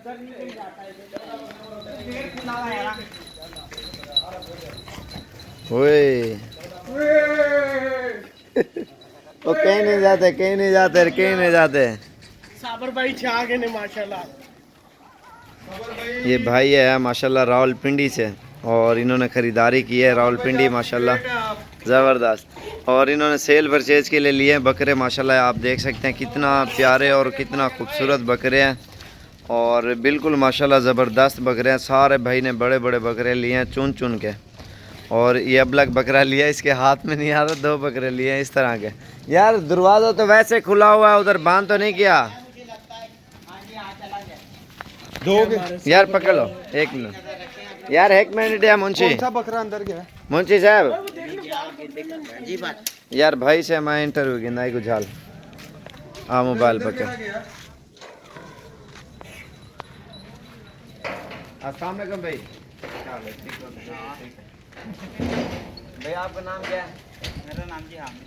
ओए वो कहीं नहीं जाते, कहीं नहीं जाते, कहीं नहीं जाते। साबर भाई छा गए ने माशाल्लाह। ये भाई है माशाल्लाह रावलपिंडी से, और इन्होंने ख़रीदारी की है रावलपिंडी माशाल्लाह ज़बरदस्त। और इन्होंने सेल परचेज़ के लिए लिए हैं बकरे माशाल्लाह। आप देख सकते हैं कितना प्यारे और कितना खूबसूरत बकरे हैं, और बिल्कुल माशाल्लाह ज़बरदस्त बकरे हैं। सारे भाई ने बड़े बड़े बकरे लिए हैं चुन चुन के, और ये अबलग बकरा लिया, इसके हाथ में नहीं आ रहा। 2 बकरे लिए हैं इस तरह के। यार दरवाज़ा तो वैसे खुला हुआ है, उधर बांध तो नहीं किया? यार पकड़ लो 1 मिनट यार, 1 मिनट यार। मुंशी कौन सा बकरा अंदर गया? मुंशी साहब यार भाई से मैं इंटरव्यू की नाई को झाल आ मोबाइल पकड़। अस्सलाम वालेकुम भाई। भाई आपका नाम क्या है? मेरा नाम जी हामिद।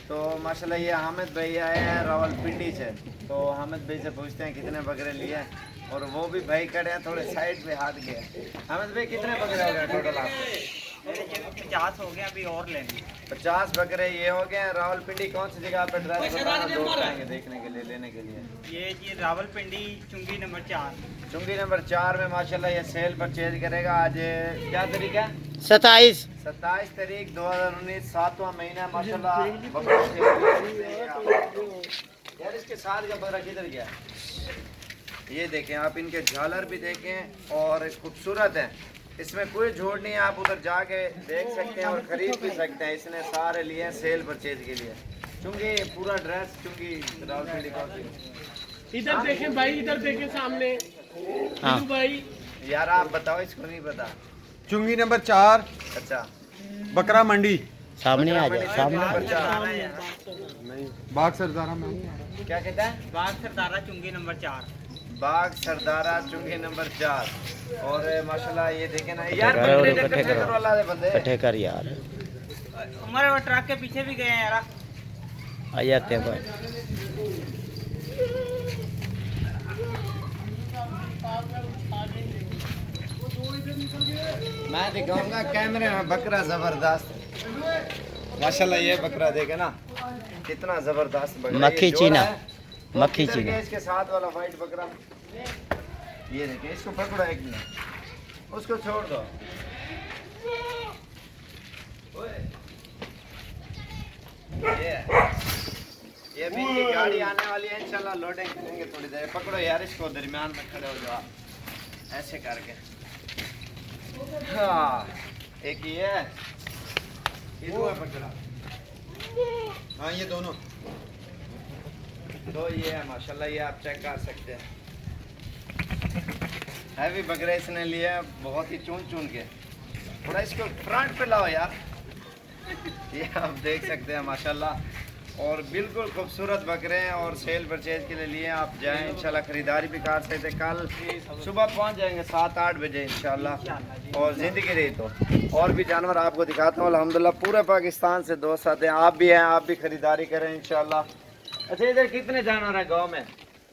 तो माशाल्लाह ये हामिद भाई आए हैं रावलपिंडी से। तो हामिद भाई से पूछते हैं कितने बकरे लिए हैं, और वो भी भाई खड़े हैं थोड़े साइड पे हाथ गए। हामिद भाई कितने बकरे हो गए टोटल आपके? मेरे ये 50 हो गया, अभी और लेंगे। 50 बकरे ये हो गए हैं। रावलपिंडी कौन सी जगह पे ड्रेस बताना, दोस्त आएंगे देखने के लिए, लेने के लिए? ये जी रावलपिंडी चुंगी नंबर 4। चुंगी नंबर 4 में माशाल्लाह ये सेल परचेज करेगा। आज क्या तारीख है? 27 तारीख 2019, 7वां महीना माशाल्लाह। यार इसके साथ का बकरा किधर गया? ये देखें आप, इनके झालर भी देखें और खूबसूरत हैं, इसमें कोई झोड़ नहीं है। आप उधर जाके देख सकते हैं और ख़रीद भी सकते हैं। इसने सारे लिए हैं सेल परचेज के लिए। चुंगी पूरा ड्रेस चुंगी रावलपिंडी का। इधर देखें भाई, इधर देखें सामने। हाँ भाई यार आप बताओ, इसको नहीं पता। चुंगी नंबर 4 अच्छा बकरा मंडी सामने आ जाओ, सामने आ नंबर जाओ। 4 बाग सरदारा में। क्या कहता है? बाग सरदारा चुंगी नंबर 4। बाग सरदारा चुंगी नंबर 4। और माशाल्लाह ये देखें ना यार, करो, बकरे इकट्ठे इकट्ठे करो। करो अल्लाह दे बंदे। इकट्ठे कर यार, हमारे वो ट्रक के पीछे भी गए हैं यार। आ जाते हैं भाई। मैं दिखाऊंगा कैमरे में बकरा जबरदस्त माशाल्लाह। ये बकरा देखे ना कितना जबरदस्त बकरा। मक्खी ये जोड़ा चीना, है। मक्खी इधर चीना। के इसके साथ वाला वाइट बकरा, ये देखिए, इसको पकड़ो 1 मिनट, उसको छोड़ दो। ये भी इनकी गाड़ी आने वाली है इंशाल्लाह, लोडिंग करेंगे थोड़ी देर। पकड़ो यार इसको, दरमियान में खड़े हो जाओ ऐसे करके। हाँ एक ही है, ये दो है पकड़ा। हाँ ये दोनों दो ये है माशाल्लाह। ये आप चेक कर सकते हैं, हैवी बकरे इसने लिए हैं, बहुत ही चुन चुन के। थोड़ा इसको फ्रंट पे लाओ यार। ये आप देख सकते हैं माशाल्लाह, और बिल्कुल खूबसूरत बकरे हैं और सेल परचेज के लिए लिए। आप जाएं इंशाल्लाह, ख़रीदारी भी कर सकते हैं। कल सुबह पहुंच जाएंगे 7-8 बजे इंशाल्लाह, और ज़िंदगी रही तो और भी जानवर आपको दिखाता हूँ। अल्हम्दुलिल्लाह पूरे पाकिस्तान से दोस्त आते हैं, आप भी हैं, आप भी ख़रीदारी करें इंशाल्लाह। अच्छा इधर कितने जानवर हैं गाँव में?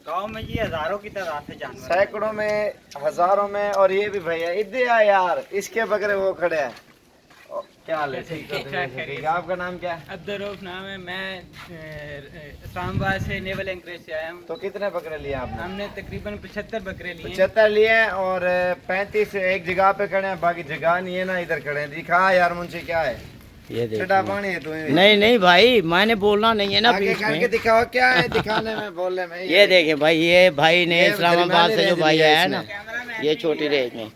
गांव में जी हजारों की तादाद से जानवर। सैकड़ों में, हज़ारों में। और ये भी भैया इधर आ यार, इसके बकरे वो खड़े हैं। क्या हाल है? ठीक है। आपका नाम क्या है? अब्दुर्रऊफ नाम है। मैं इस्लामाबाद से नेवल एंकरेज से आया हूँ। तो कितने बकरे लिए आपने? हमने तकरीबन 75 बकरे लिए। 75 लिए हैं, और 35 एक जगह पे खड़े हैं, बाकी जगह नहीं है ना, इधर खड़े हैं। दिखा यार मुंशी क्या है? ये देखो। ठंडा पानी है तू? नहीं नहीं भाई, मैंने बोलना नहीं है ना आगे बीच करके में। दिखाओ क्या है दिखाने में, बोलने में। ये देखे भाई, ये भाई ने ये इस्लामाबाद से जो दरमियानी भाई रेंज आया है लिया ना, ये छोटी रेंज में।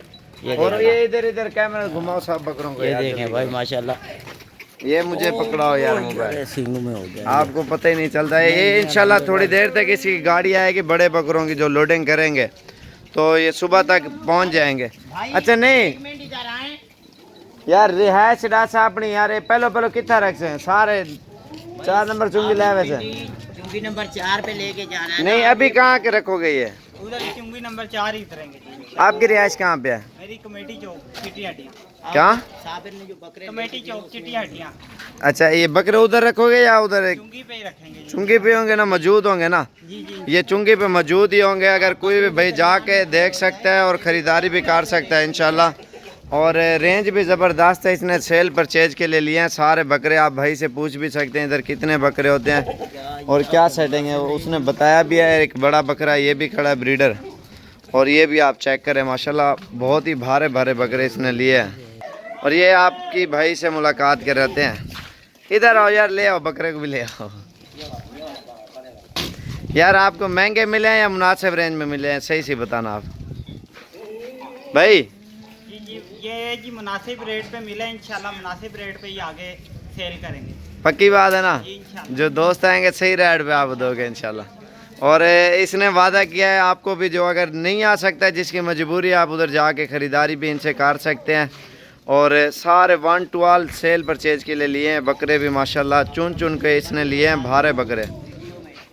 ये और देखें, ये इधर इधर कैमरा घुमाओ सब बकरों को ये यार, देखें जल्दी भाई करो। माशाल्लाह। ये मुझे पकड़ाओ यार मोबाइल, सींगों में हो गया। आपको पता ही नहीं चलता है। ये इंशाल्लाह थोड़ी देर तक इसकी गाड़ी आएगी बड़े बकरों की, जो लोडिंग करेंगे, तो ये सुबह तक पहुंच जाएंगे। अच्छा नहीं यार, रिहायश डासा अपनी यार, पहलो पहलो कितना रख से सारे 4 नंबर चुंगी ले वैसे चुंगी नंबर 4 पे लेके जाना है। नहीं, अभी कहाँ के रखोगे ये? उधर चुंगी नंबर 4 ही उतरेंगे जी। आपकी रिहाइश कहाँ पे है? मेरी कमेटी चौक चिट्टी हड्डियाँ। क्या? कमेटी चौक चिट्टी हड्डियाँ। अच्छा, ये बकरे उधर रखोगे या उधर? चुंगी पे ही रखेंगे जी। चुंगी पे होंगे ना, मौजूद होंगे ना? जी जी। ये चुंगी पे मौजूद ही होंगे। अगर कोई भी भाई जाके देख सकता है और ख़रीदारी भी कर सकता है इंशाल्लाह। और रेंज भी ज़बरदस्त है। इसने सेल परचेज के लिए लिए हैं सारे बकरे। आप भाई से पूछ भी सकते हैं इधर कितने बकरे होते हैं और क्या सेटिंग है, उसने बताया भी है। एक बड़ा बकरा ये भी खड़ा है ब्रीडर, और ये भी आप चेक करें माशाल्लाह, बहुत ही भारे भारे बकरे इसने लिए हैं। और ये आपकी भाई से मुलाकात कर रहते हैं। इधर आओ यार, ले आओ बकरे को भी ले आओ यार। आपको महंगे मिले हैं या मुनासिब रेंज में मिले हैं, सही से बताना आप भाई। जी ये जी मुनासिब रेट पे मिले, इंशाल्लाह मुनासिब रेट पे ही आगे सेल करेंगे। पक्की बात है ना? जी इंशाल्लाह। जो दोस्त आएंगे सही रेट पे आप दोगे इंशाल्लाह। और इसने वादा किया है आपको भी, जो अगर नहीं आ सकता जिसकी मजबूरी, आप उधर जाके ख़रीदारी भी इनसे कर सकते हैं। और सारे 1 to all सेल परचेज के लिए लिए हैं बकरे भी माशाल्लाह। चुन चुन के इसने लिए हैं भारे बकरे।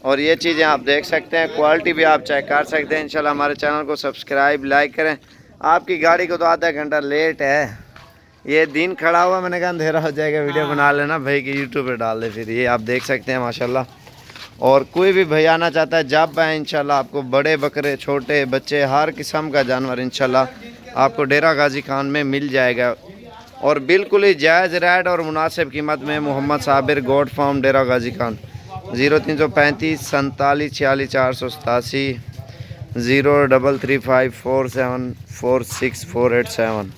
और ये चीज़ें आप देख सकते हैं, क्वालिटी भी आप चेक कर सकते हैं इंशाल्लाह। हमारे चैनल को सब्सक्राइब लाइक करें। आपकी गाड़ी को तो आधा घंटा लेट है, ये दिन खड़ा हुआ, मैंने कहा अंधेरा हो जाएगा, वीडियो बना लेना भाई कि यूट्यूब पे डाल दे। फिर ये आप देख सकते हैं माशाल्लाह। और कोई भी भाई आना चाहता है जब आए इंशाल्लाह, आपको बड़े बकरे छोटे बच्चे हर किस्म का जानवर इंशाल्लाह आपको डेरा गाजी खान में मिल जाएगा। और बिल्कुल ही जायज़ रेट और मुनासिब कीमत में। मोहम्मद साबिर गोट फार्म डेरा गाजी खान 0335 47 46 487 0335 47 46 487।